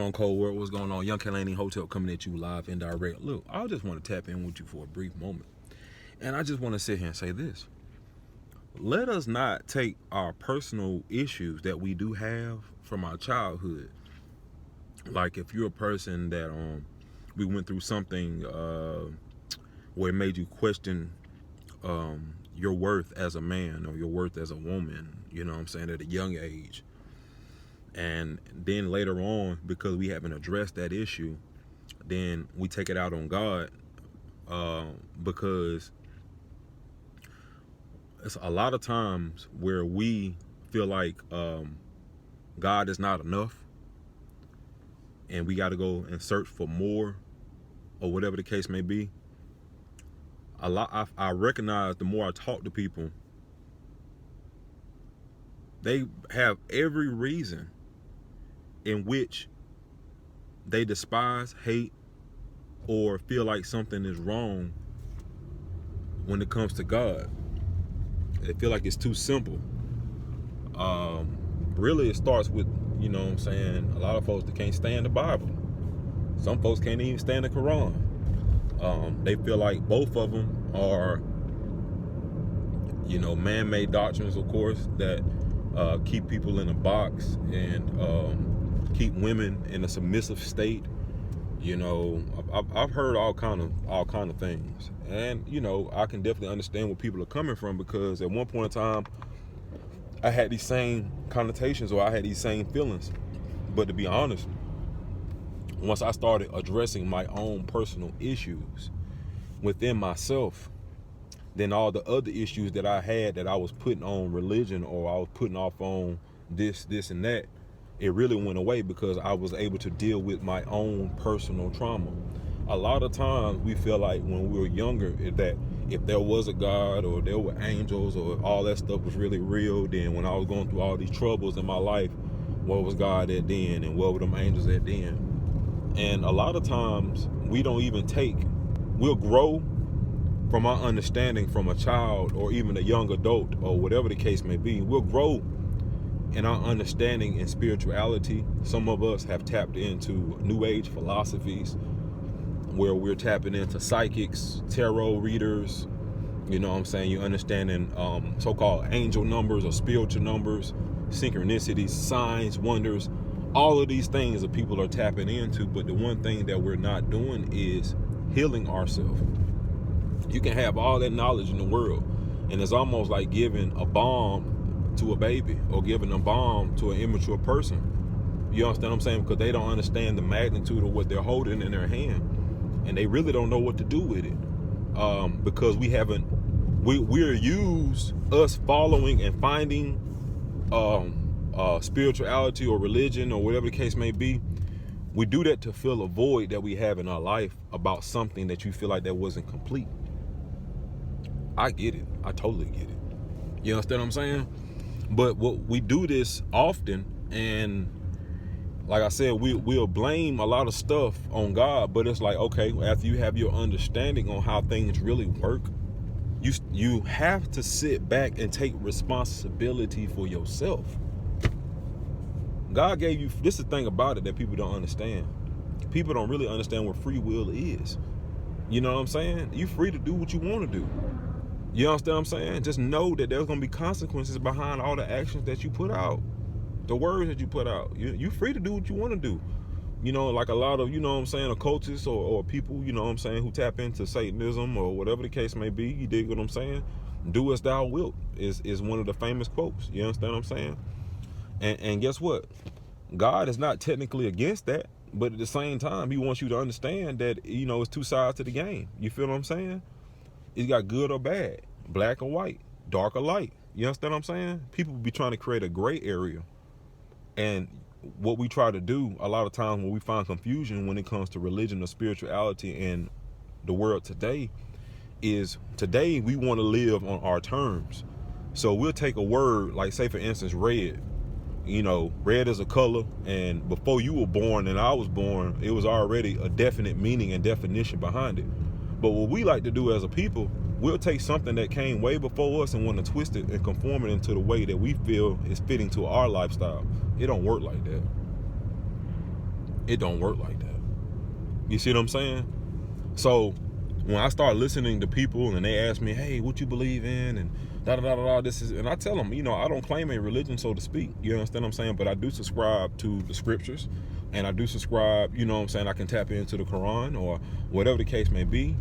on, Cold World? What's going on? Young K.LaNe Hotel coming at you live and direct. Look, I just want to tap in with you for a brief moment. And I just want to sit here and say this. Let us not take our personal issues that we do have from our childhood. Like if you're a person that we went through something where it made you question your worth as a man or your worth as a woman, you know what I'm saying, at a young age. And then later on, because we haven't addressed that issue, then we take it out on God, because it's a lot of times where we feel like God is not enough and we got to go and search for more or whatever the case may be. I recognize the more I talk to people, they have every reason in which they despise, hate, or feel like something is wrong when it comes to God. They feel like it's too simple. Really, it starts with, you know what I'm saying, a lot of folks that can't stand the Bible. Some folks can't even stand the Quran. They feel like both of them are, you know, man-made doctrines, of course, that keep people in a box and keep women in a submissive state. You know, I've heard all kind of things, and you know, I can definitely understand where people are coming from, because at one point in time I had these same connotations, or I had these same feelings. But to be honest, once I started addressing my own personal issues within myself, then all the other issues that I had that I was putting on religion, or I was putting off on this and that, it really went away, because I was able to deal with my own personal trauma. A lot of times we feel like when we were younger that if there was a God or there were angels or all that stuff was really real, then when I was going through all these troubles in my life, what was God at then and what were them angels at then? And a lot of times we don't even we'll grow from our understanding from a child or even a young adult or whatever the case may be. We'll grow in our understanding in spirituality. Some of us have tapped into New Age philosophies where we're tapping into psychics, tarot readers, you know what I'm saying? You're understanding so-called angel numbers or spiritual numbers, synchronicities, signs, wonders. All of these things that people are tapping into, but the one thing that we're not doing is healing ourselves. You can have all that knowledge in the world, and it's almost like giving a bomb to a baby or giving a bomb to an immature person. You understand what I'm saying? Because they don't understand the magnitude of what they're holding in their hand, and they really don't know what to do with it, because we're used, us following and finding spirituality or religion or whatever the case may be. We do that to fill a void that we have in our life about something that you feel like that wasn't complete. I get it. I totally get it. You understand what I'm saying? But we do this often, and like I said, we'll blame a lot of stuff on God, but it's like, okay, after you have your understanding on how things really work, you have to sit back and take responsibility for yourself. God gave you, this is the thing about it that people don't understand. People don't really understand what free will is. You know what I'm saying? You're free to do what you want to do. You understand what I'm saying? Just know that there's going to be consequences behind all the actions that you put out, the words that you put out. You're free to do what you want to do. You know, like a lot of, you know what I'm saying, occultists or people, you know what I'm saying, who tap into Satanism or whatever the case may be. You dig what I'm saying? Do as thou wilt is one of the famous quotes. You understand what I'm saying? And guess what? God is not technically against that, but at the same time, he wants you to understand that, you know, it's two sides to the game. You feel what I'm saying? It's got good or bad, black or white, dark or light. You understand what I'm saying? People be trying to create a gray area. And what we try to do a lot of times when we find confusion when it comes to religion or spirituality in the world today is, today we want to live on our terms. So we'll take a word like, say for instance, red. You know, red is a color, and before you were born and I was born, it was already a definite meaning and definition behind it. But what we like to do as a people, we'll take something that came way before us and want to twist it and conform it into the way that we feel is fitting to our lifestyle. It don't work like that. It don't work like that. You see what I'm saying? So when I start listening to people and they ask me, hey, what you believe in, and da da da da, this is, and I tell them, I don't claim a religion, so to speak. You understand what I'm saying? But I do subscribe to the scriptures, and I do subscribe, I can tap into the Quran or whatever the case may be,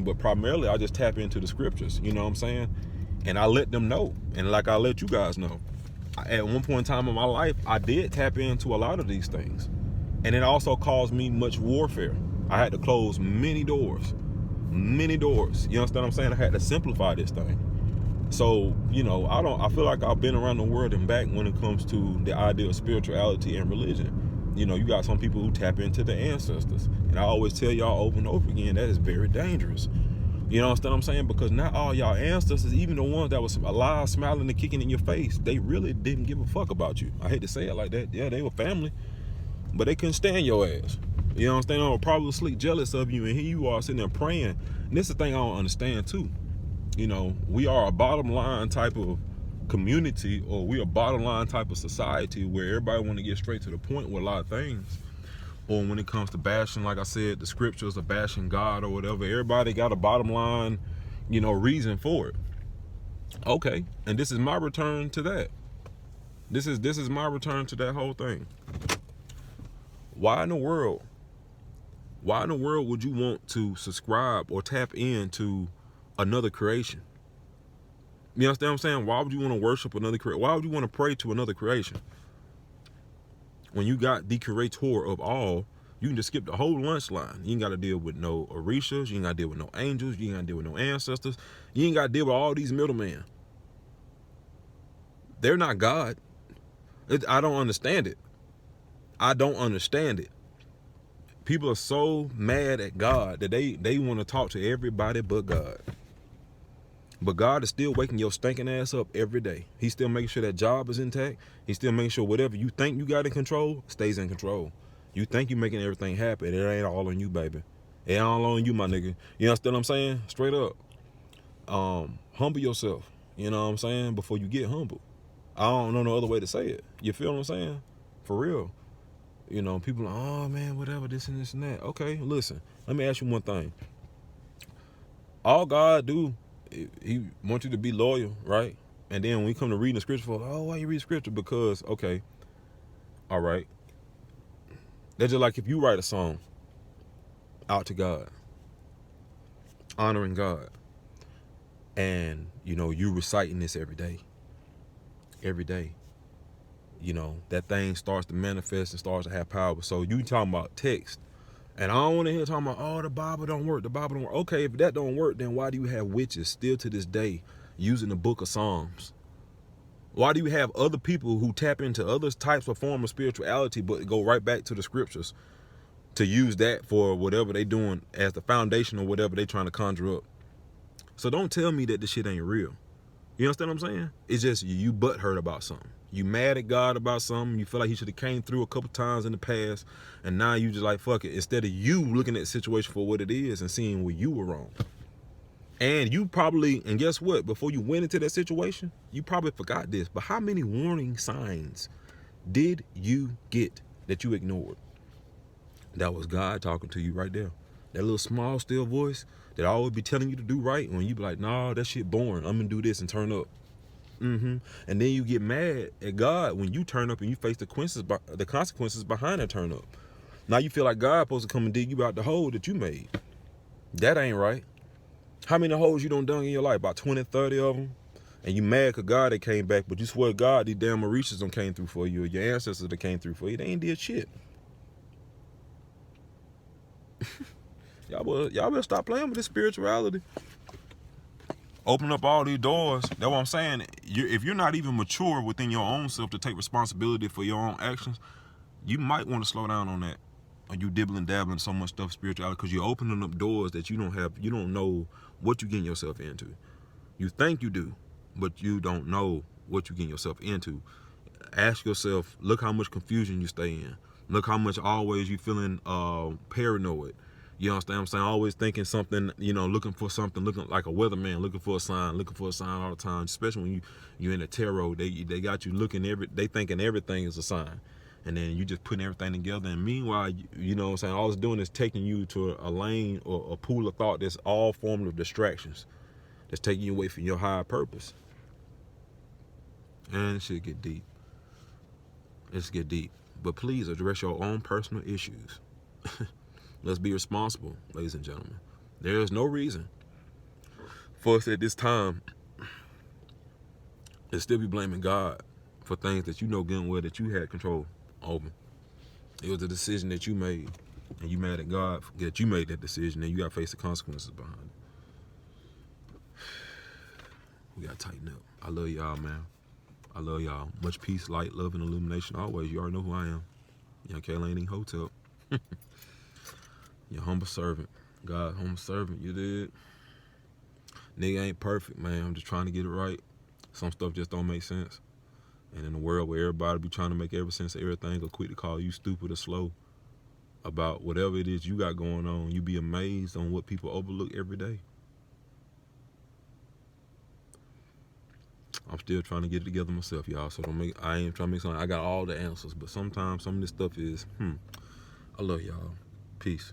but primarily I just tap into the scriptures, and I let them know, and like I let you guys know, at one point in time in my life, I did tap into a lot of these things, and it also caused me much warfare. I had to close many doors. You understand what I'm saying? I had to simplify this thing. So, I feel like I've been around the world and back when it comes to the idea of spirituality and religion. You got some people who tap into the ancestors. And I always tell y'all over and over again, that is very dangerous. You understand what I'm saying? Because not all y'all ancestors, even the ones that was alive, smiling and kicking in your face, they really didn't give a fuck about you. I hate to say it like that. Yeah, they were family, but they couldn't stand your ass. You know what I'm saying? They were probably sleep jealous of you, and here you are sitting there praying. And this is the thing I don't understand too. We are a bottom line type of community, or we a bottom line type of society where everybody want to get straight to the point with a lot of things. Or when it comes to bashing, like I said, the scriptures or bashing God or whatever, everybody got a bottom line, reason for it. Okay, and this is my return to that. This is my return to that whole thing. Why in the world would you want to subscribe or tap into another creation? You understand what I'm saying? Why would you want to worship another creation? Why would you want to pray to another creation? When you got the creator of all, you can just skip the whole lunch line. You ain't got to deal with no aReaS. You ain't got to deal with no angels. You ain't got to deal with no ancestors. You ain't got to deal with all these middlemen. They're not God. I don't understand it. I don't understand it. People are so mad at God that they want to talk to everybody but God. But God is still waking your stinking ass up every day. He's still making sure that job is intact. He's still making sure whatever you think you got in control stays in control. You think you're making everything happen. It ain't all on you, baby. It ain't all on you, my nigga. You understand what I'm saying? Straight up. Humble yourself. You know what I'm saying? Before you get humble. I don't know no other way to say it. You feel what I'm saying? For real. People are, oh man, whatever, this and this and that. Okay, listen. Let me ask you one thing. All God do, he wants you to be loyal, right? And then when we come to reading the scripture, why you read scripture? Because, okay, all right. That's just like if you write a song out to God, honoring God, and, you reciting this every day, that thing starts to manifest and starts to have power. So you talking about text, and I don't want to hear talking about, the Bible don't work, Okay, if that don't work, then why do you have witches still to this day using the book of Psalms? Why do you have other people who tap into other types of form of spirituality but go right back to the scriptures to use that for whatever they doing as the foundation or whatever they trying to conjure up? So don't tell me that this shit ain't real. You understand what I'm saying? It's just you butthurt about something. You mad at God about something. You feel like he should have came through a couple times in the past, and now you just like, fuck it. Instead of you looking at the situation for what it is and seeing where you were wrong. And you probably, and guess what? Before you went into that situation, you probably forgot this. But how many warning signs did you get that you ignored? That was God talking to you right there. That little small, still voice that always be telling you to do right. When you be like, nah, that shit boring. I'm going to do this and turn up. And then you get mad at God when you turn up and you face the consequences behind that turn up. Now you feel like God supposed to come and dig you out the hole that you made. That ain't right. How many holes you done in your life? About 20, 30 of them? And you mad because God, they came back, but you swear to God, these damn aReaS done came through for you, or your ancestors that came through for you. They ain't did shit. Y'all better stop playing with this spirituality. Open up all these doors. That's what I'm saying. If you're not even mature within your own self to take responsibility for your own actions, you might want to slow down on that. Or you dibbling dabbling so much stuff spirituality, because you're opening up doors that you don't know what you're getting yourself into. You think you do, but you don't know what you're getting yourself into. Ask yourself, look how much confusion you stay in. Look how much always you feeling paranoid. You understand what I'm saying? Always thinking something, looking for something, looking like a weatherman, looking for a sign all the time. Especially when you're in a tarot, they got you looking they thinking everything is a sign. and then you just putting everything together. And meanwhile, you know what I'm saying, all it's doing is taking you to a lane or a pool of thought that's all formed of distractions, that's taking you away from your higher purpose. And it should get deep. Let's get deep. But please address your own personal issues. Let's be responsible, ladies and gentlemen. There is no reason for us at this time to still be blaming God for things that you know good and well that you had control over. It was a decision that you made, and you mad at God that you made that decision, and you got to face the consequences behind it. We got to tighten up. I love y'all, man. I love y'all. Much peace, light, love, and illumination always. You already know who I am. Young K.LaNe Hotel. Your humble servant. God's humble servant, you did. Nigga ain't perfect, man. I'm just trying to get it right. Some stuff just don't make sense. And in a world where everybody be trying to make every sense of everything, or quick to call you stupid or slow about whatever it is you got going on, you be amazed on what people overlook every day. I'm still trying to get it together myself, y'all. So I ain't trying to make something. I got all the answers, but sometimes some of this stuff is, I love y'all. Peace.